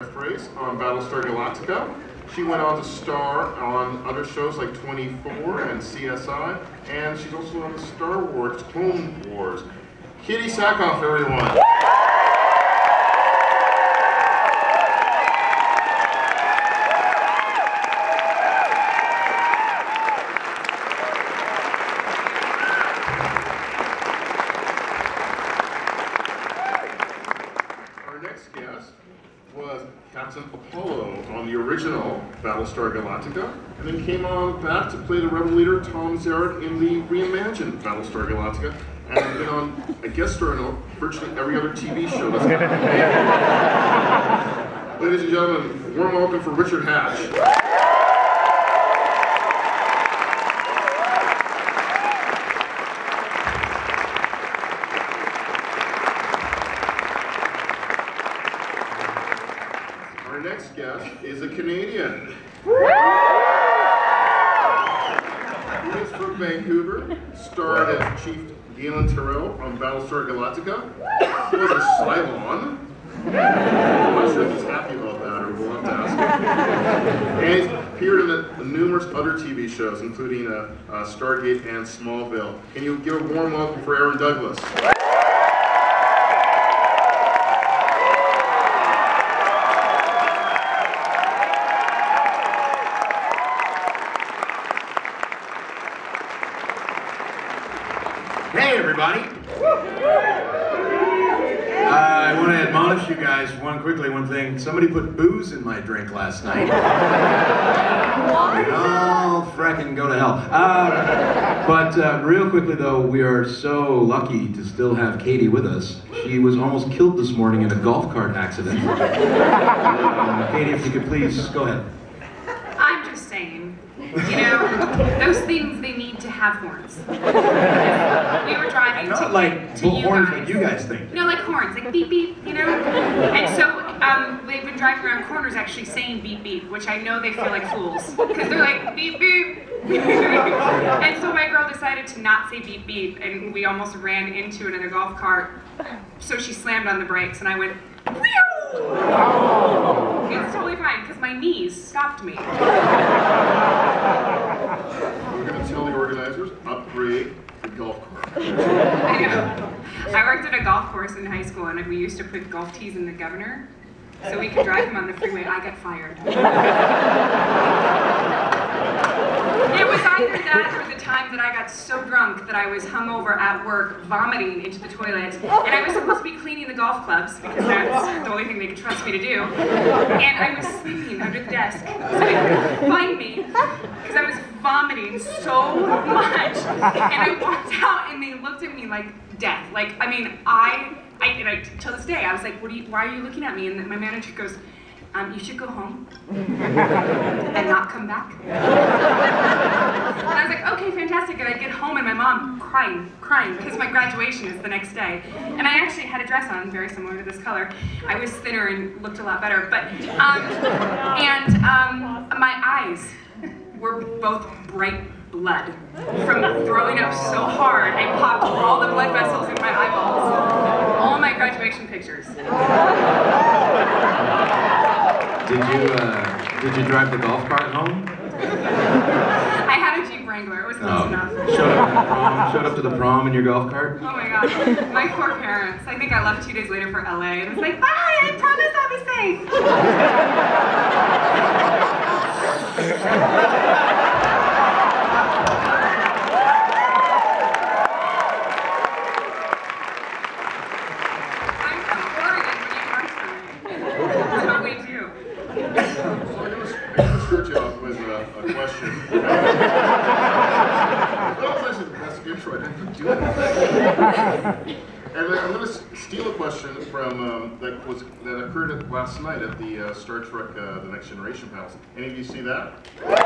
Race on Battlestar Galactica. She went on to star on other shows like 24 and CSI, and she's also on the Star Wars Clone Wars. Katie Sackhoff, everyone. Our next guest was Captain Apollo on the original Battlestar Galactica, and then came on back to play the Rebel leader Tom Zarek in the reimagined Battlestar Galactica, and has been on a guest star in virtually every other TV show that's ever been made. Ladies and gentlemen, warm welcome for Richard Hatch. Our next guest is a Canadian. He is from Vancouver, starred as Chief Galen Terrell on Battlestar Galactica. He was a Cylon. I'm not sure if he's happy about that, or we'll have to ask him. And he's appeared in numerous other TV shows, including Stargate and Smallville. Can you give a warm welcome for Aaron Douglas? Hey everybody! I want to admonish you guys one thing. Somebody put booze in my drink last night. Oh, frickin' go to hell. But real quickly though, we are so lucky to still have Katie with us. She was almost killed this morning in a golf cart accident. Katie, if you could please, go ahead. I'm just saying, you know, those things, they need to have horns. We were driving Not to like to you horns guys. like you guys think. No, like horns, like beep beep, you know? And so they've been driving around corners actually saying beep beep, which I know they feel like fools. Because they're like beep beep. And so my girl decided to not say beep beep, and we almost ran into another golf cart. So she slammed on the brakes, and I went, whew! It's totally fine, because my knees stopped me. We're going to tell the organizers, upgrade the golf cart. I know. I worked at a golf course in high school, and we used to put golf tees in the governor, so we could drive him on the freeway. I got fired. It was either that or the time that I got so drunk that I was hungover at work, vomiting into the toilet, and I was supposed to be cleaning the golf clubs, because that's the only thing they could trust me to do, and I was sleeping under the desk, so they couldn't find me, because I was vomiting so much, and I walked out and they looked at me like death. Like, I mean, till this day, I was like, why are you looking at me? And then my manager goes, you should go home and not come back. And I was like, okay, fantastic. And I get home and my mom crying, because my graduation is the next day. And I actually had a dress on very similar to this color. I was thinner and looked a lot better. But, my eyes were both bright blood from throwing up so hard. I popped all the blood vessels in my eyeballs. All my graduation pictures. Did you drive the golf cart home? I had a Jeep Wrangler, it was close enough. Showed up to the prom in your golf cart? Oh my god, my poor parents. I think I left 2 days later for LA and was like, bye, I promise I'll be safe. I'm from Oregon when you work for me. That's what we do. So I'm going to start you off with a question. That was actually the best intro. I didn't do anything. And then I'm going to steal a question from that occurred last night at the Star Trek The Next Generation panels. Any of you see that? The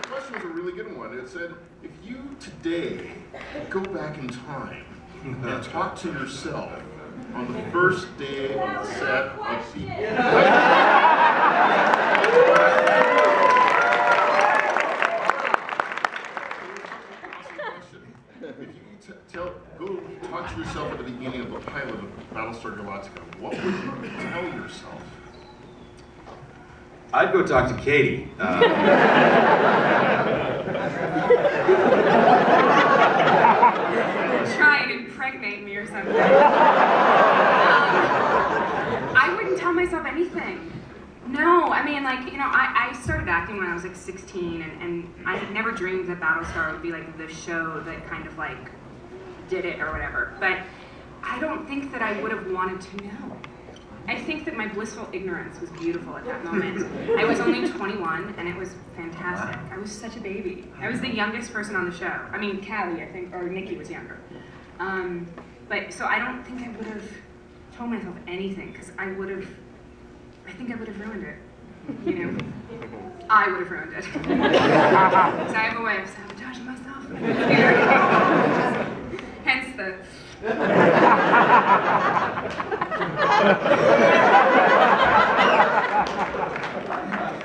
question was a really good one. It said, if you today go back in time and talk to yourself on the first day on the set of If you go talk to yourself at the beginning of the pilot of Battlestar Galactica, what would tell yourself? I'd go talk to Katie. Try and impregnate me or something. I wouldn't tell myself anything. No, I mean, like, you know, I started acting when I was like 16, and I had never dreamed that Battlestar would be like the show that kind of like did it or whatever. But I don't think that I would have wanted to know. I think that my blissful ignorance was beautiful at that moment. I was only 21, and it was fantastic. I was such a baby. I was the youngest person on the show. I mean, Callie, I think, or Nikki was younger. But so I don't think I would have told myself anything, because I think I would have ruined it. You know? I would have ruined it. So I have a way of sabotaging myself. Hence the...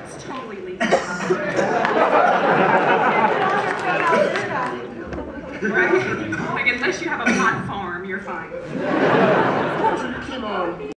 It's totally legal. Right? Like, unless you have a pot farm, you're fine. Came on.